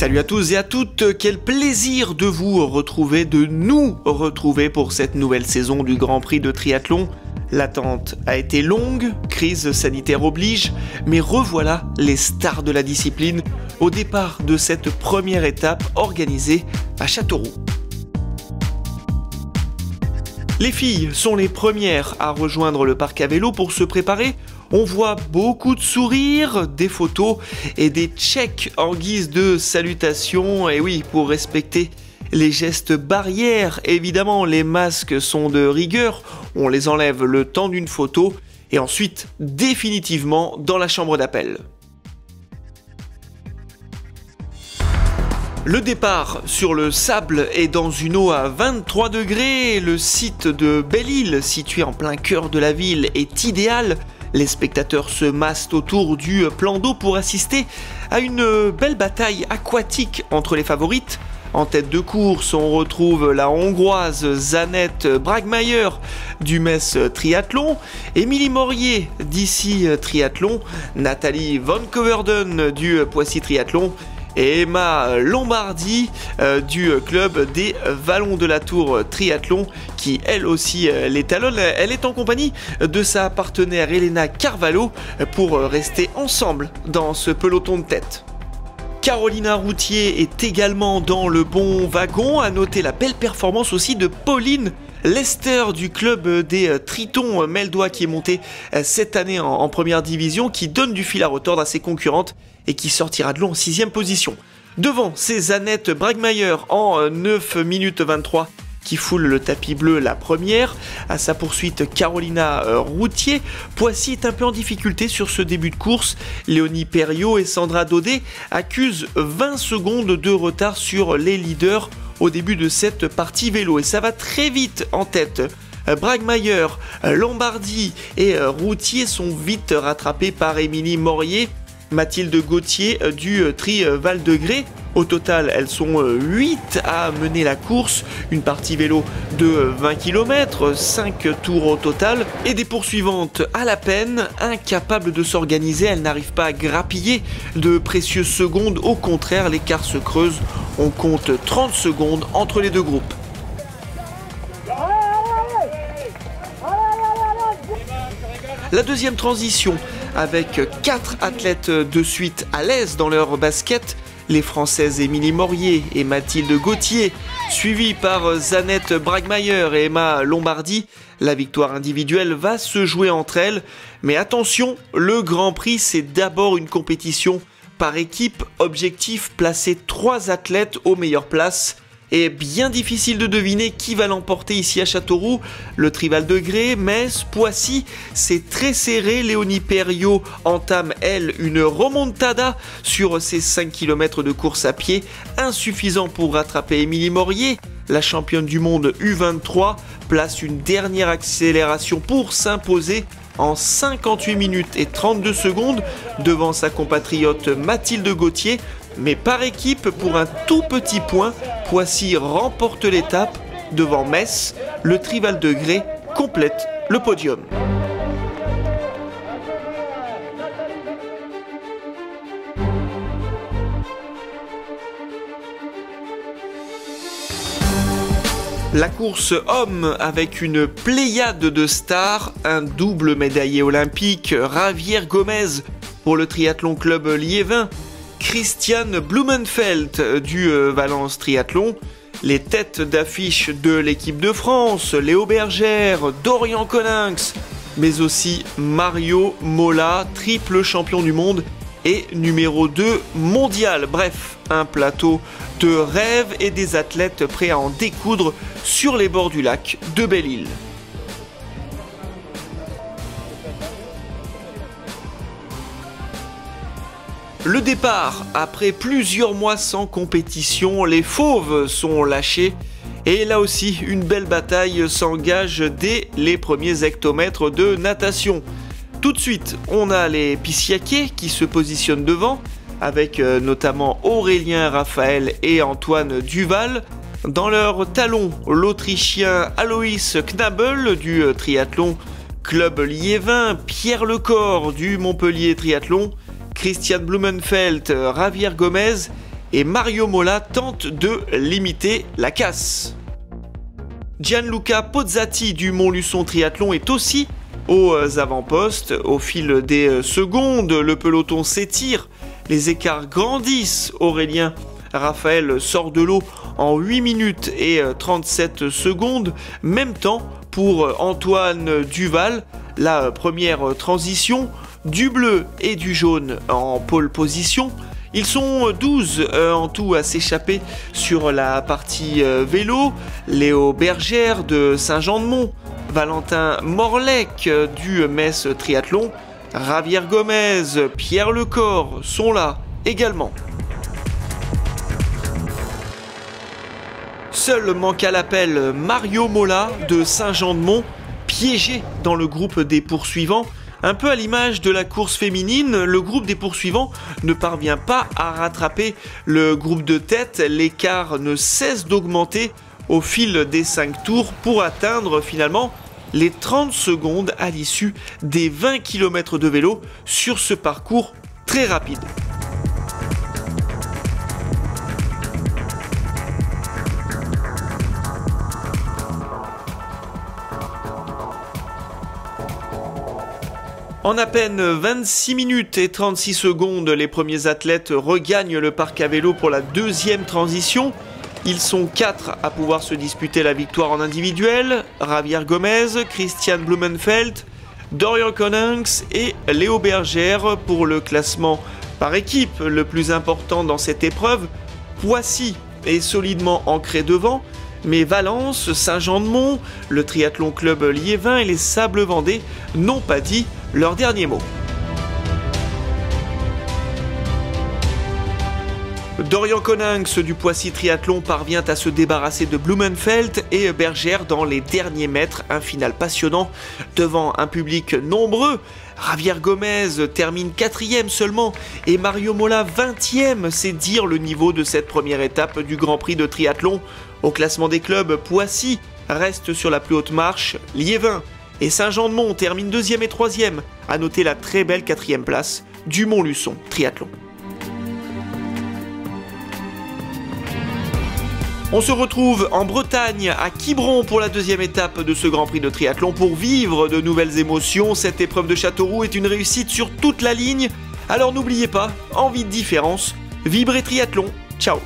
Salut à tous et à toutes, quel plaisir de vous retrouver, de nous retrouver pour cette nouvelle saison du Grand Prix de triathlon. L'attente a été longue, crise sanitaire oblige, mais revoilà les stars de la discipline au départ de cette première étape organisée à Châteauroux. Les filles sont les premières à rejoindre le parc à vélo pour se préparer. On voit beaucoup de sourires, des photos et des checks en guise de salutation. Et oui, pour respecter les gestes barrières, évidemment, les masques sont de rigueur. On les enlève le temps d'une photo et ensuite définitivement dans la chambre d'appel. Le départ sur le sable et dans une eau à 23 degrés, le site de Belle-Île, situé en plein cœur de la ville, est idéal. Les spectateurs se massent autour du plan d'eau pour assister à une belle bataille aquatique entre les favorites. En tête de course, on retrouve la Hongroise Zsanett Bragmeier du Metz Triathlon, Émilie Morier d'Issy Triathlon, Nathalie Van Coverden du Poissy Triathlon et Emma Lombardi du club des Vallons de la Tour Triathlon qui elle aussi les talonne. Elle est en compagnie de sa partenaire Elena Carvalho pour rester ensemble dans ce peloton de tête. Carolina Routier est également dans le bon wagon. À noter la belle performance aussi de Pauline Lester du club des Tritons Meldois qui est monté cette année en première division, qui donne du fil à retordre à ses concurrentes et qui sortira de l'eau en 6e position. Devant, c'est Zsanett Bragmeier en 9 minutes 23 qui foule le tapis bleu la première. À sa poursuite, Carolina Routier. Poissy est un peu en difficulté sur ce début de course. Léonie Perriot et Sandra Daudet accusent 20 secondes de retard sur les leaders au début de cette partie vélo. Et ça va très vite en tête. Bragmeier, Lombardi et Routier sont vite rattrapés par Émilie Morier, Mathilde Gauthier du Tri Val de Grès. Au total, elles sont 8 à mener la course, une partie vélo de 20 km, 5 tours au total, et des poursuivantes à la peine, incapables de s'organiser. Elles n'arrivent pas à grappiller de précieuses secondes, au contraire, l'écart se creuse. On compte 30 secondes entre les deux groupes. La deuxième transition, avec 4 athlètes de suite à l'aise dans leur basket, les Françaises Émilie Morier et Mathilde Gauthier, suivies par Zsanett Bragmeier et Emma Lombardi. La victoire individuelle va se jouer entre elles, mais attention, le Grand Prix c'est d'abord une compétition par équipe. Objectif, placer 3 athlètes aux meilleures places. Et bien difficile de deviner qui va l'emporter ici à Châteauroux. Le Tri Val de Grès, Metz, Poissy, c'est très serré. Léonie Perriot entame, elle, une remontada sur ses 5 km de course à pied. Insuffisant pour rattraper Émilie Morier. La championne du monde U23 place une dernière accélération pour s'imposer en 58 minutes et 32 secondes devant sa compatriote Mathilde Gauthier. Mais par équipe, pour un tout petit point, Poissy remporte l'étape devant Metz. Le Tri Val de Grès complète le podium. La course homme avec une pléiade de stars, un double médaillé olympique, Javier Gomez pour le triathlon club Liévin, Christian Blumenfeld du Valence Triathlon, les têtes d'affiche de l'équipe de France, Léo Bergère, Dorian Coninx, mais aussi Mario Mola, triple champion du monde et numéro 2 mondial. Bref, un plateau de rêve et des athlètes prêts à en découdre sur les bords du lac de Belle-Île. Le départ, après plusieurs mois sans compétition, les fauves sont lâchés et là aussi une belle bataille s'engage dès les premiers hectomètres de natation. Tout de suite, on a les Pissiaquais qui se positionnent devant, avec notamment Aurélien Raphaël et Antoine Duval. Dans leur talon, l'Autrichien Alois Knabel du triathlon Club Liévin, Pierre Lecor du Montpellier Triathlon, Christian Blumenfeld, Javier Gomez et Mario Mola tente de limiter la casse. Gianluca Pozzati du Montluçon Triathlon est aussi aux avant-postes. Au fil des secondes, le peloton s'étire, les écarts grandissent. Aurélien Raphaël sort de l'eau en 8 minutes et 37 secondes. Même temps pour Antoine Duval. La première transition, du bleu et du jaune en pole position. Ils sont 12 en tout à s'échapper sur la partie vélo. Léo Bergère de Saint-Jean-de-Mont, Valentin Morlec du Metz Triathlon, Javier Gomez, Pierre Lecor sont là également. Seul manque à l'appel Mario Mola de Saint-Jean-de-Mont, piégé dans le groupe des poursuivants. Un peu à l'image de la course féminine, le groupe des poursuivants ne parvient pas à rattraper le groupe de tête. L'écart ne cesse d'augmenter au fil des 5 tours pour atteindre finalement les 30 secondes à l'issue des 20 km de vélo sur ce parcours très rapide. En à peine 26 minutes et 36 secondes, les premiers athlètes regagnent le parc à vélo pour la deuxième transition. Ils sont 4 à pouvoir se disputer la victoire en individuel. Javier Gomez, Christian Blumenfeld, Dorian Coninx et Léo Bergère pour le classement par équipe le plus important dans cette épreuve. Poissy est solidement ancré devant, mais Valence, Saint-Jean-de-Mont, le Triathlon Club Liévin et les Sables Vendée n'ont pas dit leur dernier mot. Dorian Coninx du Poissy Triathlon parvient à se débarrasser de Blumenfeld et Bergère dans les derniers mètres. Un final passionnant devant un public nombreux. Javier Gomez termine 4e seulement et Mario Mola 20e. C'est dire le niveau de cette première étape du Grand Prix de triathlon. Au classement des clubs, Poissy reste sur la plus haute marche. Liévin et Saint-Jean-de-Mont terminent 2e et 3e. À noter la très belle 4e place du Montluçon Triathlon. On se retrouve en Bretagne, à Quiberon pour la deuxième étape de ce Grand Prix de triathlon pour vivre de nouvelles émotions. Cette épreuve de Châteauroux est une réussite sur toute la ligne. Alors n'oubliez pas, envie de différence, vibrez triathlon. Ciao.